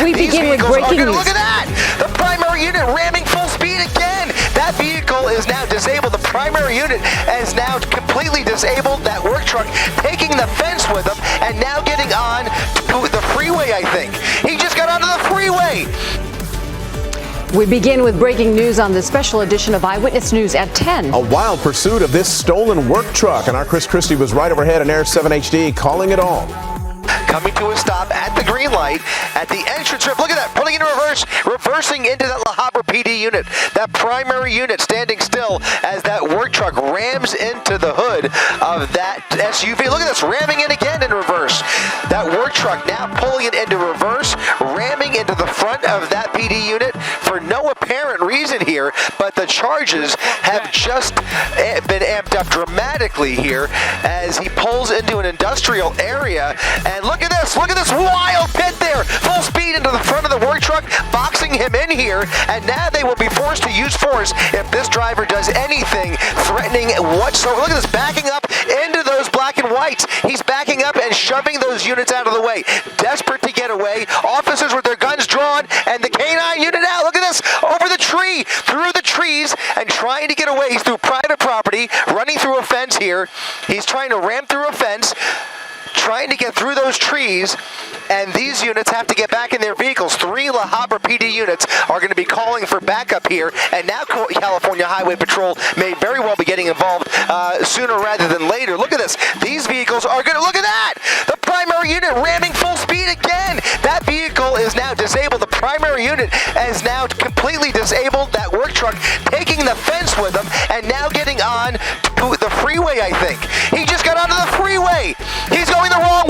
We begin with breaking news. Look at that! The primary unit ramming full speed again. That vehicle is now disabled. The primary unit is now completely disabled. That work truck taking the fence with him and now getting on to the freeway, I think. He just got onto the freeway. We begin with breaking news on the special edition of Eyewitness News at 10. A wild pursuit of this stolen work truck, and our Chris Christie was right overhead on Air 7 HD calling it all. Coming to a stop at the green light at the entrance ramp. Look at that, pulling into reverse, reversing into that Habra PD unit. That primary unit standing still as that work truck rams into the hood of that SUV. Look at this, ramming in again in reverse. That work truck now pulling it into reverse, ramming into the front of that PD unit for no apparent reason here, but the charges have just been amped up dramatically here as he pulls into an industrial area. And look at this wild pit there, full speed into the front of the work truck, boxing him in here, and now they will be forced to use force if this driver does anything threatening whatsoever. Look at this, backing up into those black and whites. He's backing up and shoving those units out of the way, desperate to get away. Officers with their guns drawn, and the K9 unit out. Look at this, over the tree, through the trees, and trying to get away. He's through private property, running through a fence here. He's trying to ram through a fence, trying to get through those trees, and these units have to get back in their vehicles. 3 La Habra PD units are going to be calling for backup here, and now California Highway Patrol may very well be getting involved sooner rather than later. Look at this. These vehicles are going to, look at that! The primary unit ramming full speed again. That vehicle is now disabled. The primary unit is now completely disabled. That work truck taking the fence with him and now getting on to the freeway, I think. He just got onto the freeway. He's going the wrong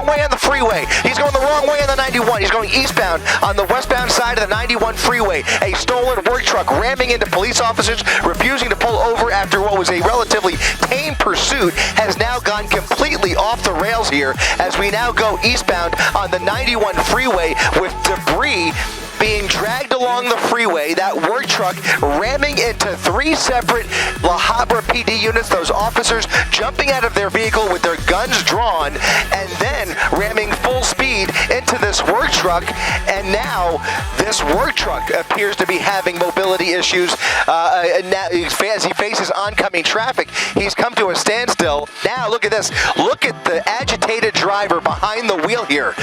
way on the freeway. He's going the wrong way on the 91. He's going eastbound on the westbound side of the 91 freeway. A stolen work truck ramming into police officers, refusing to pull over after what was a relatively tame pursuit, has now gone completely off the rails here as we now go eastbound on the 91 freeway with debris being dragged along the freeway. That work truck ramming into 3 separate La Habra PD units. Those officers jumping out of their vehicle with their guns drawn and then ramming full speed into this work truck. And now this work truck appears to be having mobility issues as he faces oncoming traffic. He's come to a standstill. Now look at this. Look at the agitated driver behind the wheel here.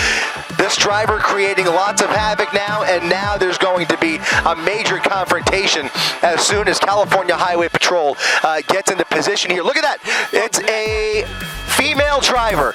This driver creating lots of havoc now, and now there's going to be a major confrontation as soon as California Highway Patrol gets into position here. Look at that. It's a female driver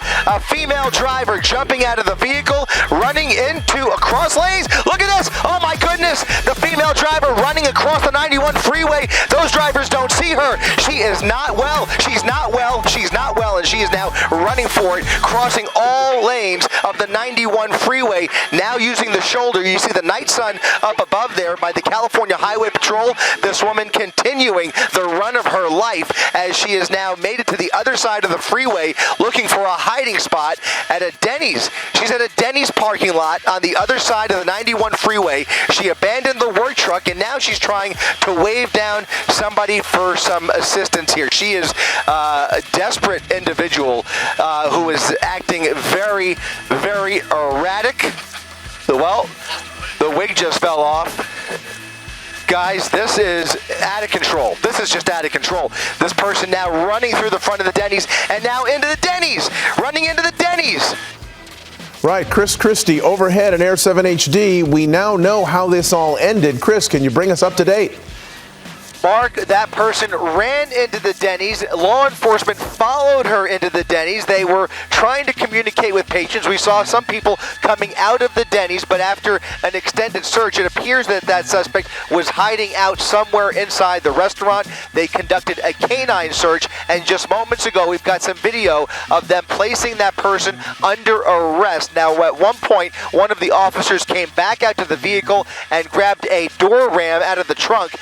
jumping out of the vehicle, running into across lanes. Look at this. Oh my goodness. The female driver running across the 91 freeway. Those drivers don't see her. She is not well. She's not well, and she is now running for it, crossing all lanes of the 91 freeway, now using the shoulder. You see the night sun up above there by the California Highway Patrol. This woman continuing the run of her life as she has now made it to the other side of the freeway, looking for a hiding spot at a Denny's. She's at a Denny's parking lot on the other side of the 91 freeway. She abandoned the work truck, and now she's trying to wave down somebody for some assistance here. She is a desperate individual who is acting very, very erratic. Well, the wig just fell off. Guys, this is out of control. This is just out of control. This person now running through the front of the Denny's and now into the Denny's, running into the Denny's. Right, Chris Christie overhead on Air 7 HD. We now know how this all ended. Chris, can you bring us up to date? Mark, that person ran into the Denny's. Law enforcement followed her into the Denny's. They were trying to communicate with patrons. We saw some people coming out of the Denny's, but after an extended search, it appears that that suspect was hiding out somewhere inside the restaurant. They conducted a canine search, and just moments ago, we've got some video of them placing that person under arrest. Now, at one point, one of the officers came back out to the vehicle and grabbed a door ram out of the trunk,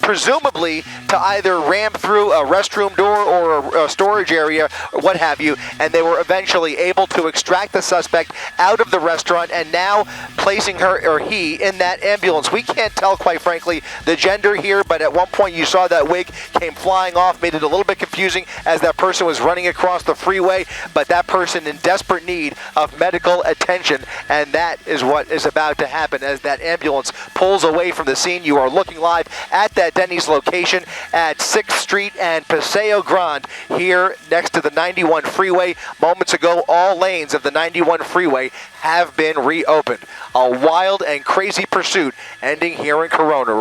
presumably to either ram through a restroom door or a storage area or what have you, and they were eventually able to extract the suspect out of the restaurant and now placing her or he in that ambulance. We can't tell, quite frankly, the gender here, but at one point you saw that wig came flying off, made it a little bit confusing as that person was running across the freeway, but that person in desperate need of medical attention, and that is what is about to happen as that ambulance pulls away from the scene. You are looking live at that Denny's location at 6th Street and Paseo Grande here next to the 91 freeway. Moments ago, all lanes of the 91 freeway have been reopened. A wild and crazy pursuit ending here in Corona.